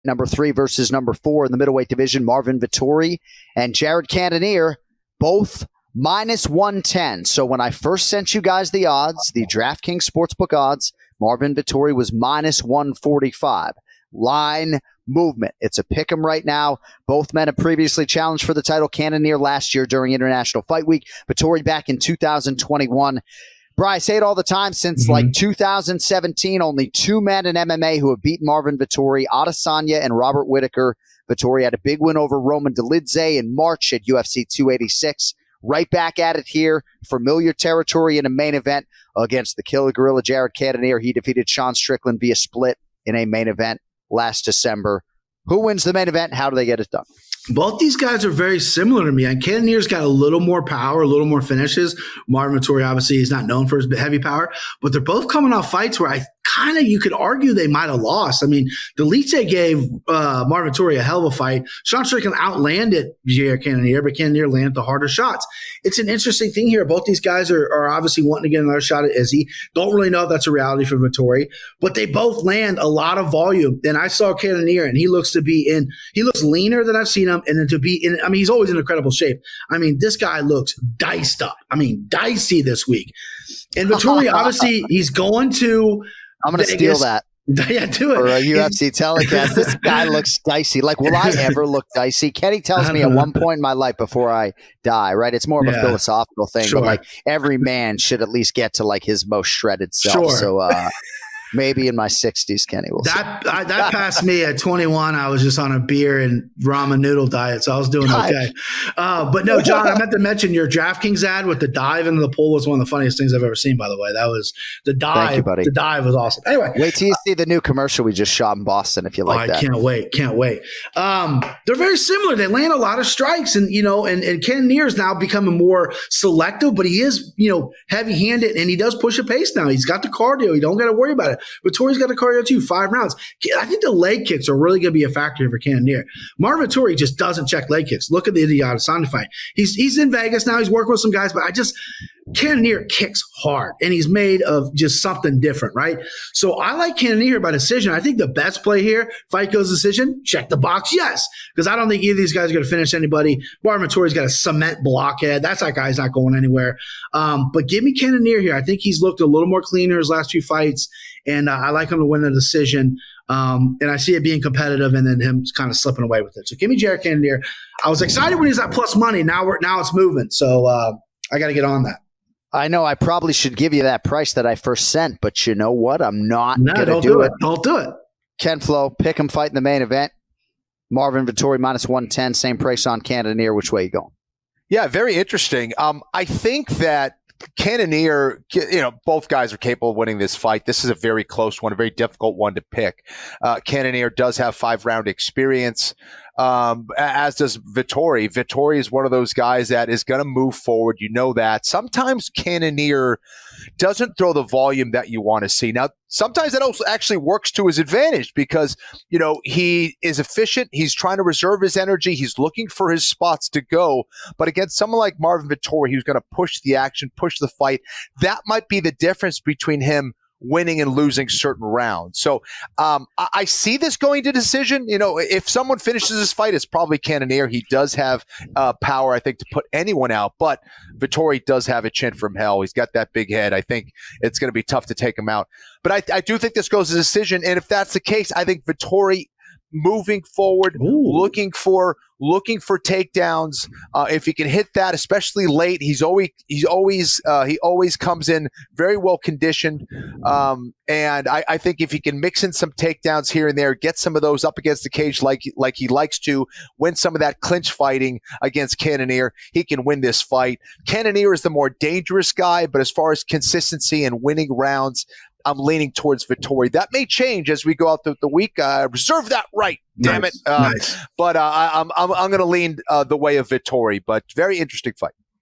number 3 versus number 4 in the middleweight division, Marvin Vettori and Jared Cannonier, both minus 110. So when I first sent you guys the odds, the DraftKings Sportsbook odds, Marvin Vettori was minus 145. Line movement. It's a pick 'em right now. Both men have previously challenged for the title. Cannonier last year during International Fight Week. Vettori back in 2021. Bri, I say it all the time. Since like 2017, only 2 men in MMA who have beaten Marvin Vettori, Adesanya and Robert Whittaker. Vettori had a big win over Roman Dolidze in March at UFC 286. Right back at it here. Familiar territory in a main event against the Killer Gorilla Jared Cannonier. He defeated Sean Strickland via split in a main event last December. Who wins the main event? How do they get it done? Both these guys are very similar to me. And Cannonier's got a little more power, a little more finishes. Marvin Vettori, obviously, is not known for his heavy power, but they're both coming off fights where you could argue they might have lost. I mean, Dolidze gave Marvin Vettori a hell of a fight. Sean Strickland outlanded Jared Cannonier, but Cannonier landed the harder shots. It's an interesting thing here. Both these guys are obviously wanting to get another shot at Izzy. Don't really know if that's a reality for Vettori, but they both land a lot of volume. And I saw Cannonier, and he looks leaner than I've seen him. And then he's always in incredible shape. I mean, this guy looks diced up. I mean, dicey this week. And Vettori, obviously, he's going to I'm going to steal that. Yeah, do it. For a UFC telecast. This guy looks dicey. Like, will I ever look dicey? Kenny tells me at one point in my life before I die, right? It's more of a philosophical thing, but like every man should at least get to like his most shredded self. Sure. So maybe in my 60s, Kenny will. That passed me at 21. I was just on a beer and ramen noodle diet, so I was doing okay. But no, John, I meant to mention your DraftKings ad with the dive into the pool was one of the funniest things I've ever seen, by the way. That was the dive. Thank you, buddy. The dive was awesome. Anyway. Wait till you see the new commercial we just shot in Boston if you like that. I can't wait. Can't wait. They're very similar. They land a lot of strikes, and Cannonier is now becoming more selective, but he is, heavy-handed, and he does push a pace now. He's got the cardio. You don't got to worry about it. Vettori's got the cardio too, 5 rounds. I think the leg kicks are really going to be a factor for Cannonier. Marvin Vettori just doesn't check leg kicks. Look at the Adesanya fight. He's in Vegas now. He's working with some guys, but Cannonier kicks hard, and he's made of just something different, right? So I like Cannonier by decision. I think the best play here, fight goes decision, check the box, yes, because I don't think either of these guys are going to finish anybody. Marvin Vettori's got a cement blockhead. That guy's not going anywhere. But give me Cannonier here. I think he's looked a little more cleaner his last 2 fights, and I like him to win the decision. And I see it being competitive and then him kind of slipping away with it. So give me Jared Cannonier. I was excited when he's at plus money. Now it's moving. So I got to get on that. I know I probably should give you that price that I first sent, but you know what? I'm not going to do it. Don't do it. Ken-Flo, pick him fight in the main event. Marvin Vettori minus 110, same price on Cannonier. Which way you going? Yeah, very interesting. I think that Cannonier, both guys are capable of winning this fight. This is a very close one, a very difficult one to pick. Cannonier does have 5-round experience, as does Vettori. Vettori is one of those guys that is going to move forward. You know that. Sometimes Cannonier doesn't throw the volume that you want to see. Now, sometimes that also actually works to his advantage because, he is efficient. He's trying to reserve his energy. He's looking for his spots to go. But against someone like Marvin Vettori, who's going to push the action, push the fight, that might be the difference between him winning and losing certain rounds. So I see this going to decision. If someone finishes this fight, it's probably Cannonier. He does have power, I think, to put anyone out. But Vettori does have a chin from hell. He's got that big head. I think it's going to be tough to take him out. But I do think this goes to decision. And if that's the case, I think Vettori moving forward, looking for takedowns. If he can hit that, especially late, he always comes in very well conditioned. And I think if he can mix in some takedowns here and there, get some of those up against the cage like he likes to, win some of that clinch fighting against Cannonier, he can win this fight. Cannonier is the more dangerous guy, but as far as consistency and winning rounds, I'm leaning towards Vettori. That may change as we go out the week. Reserve that right, damn it. Nice. But I'm going to lean the way of Vettori. But very interesting fight.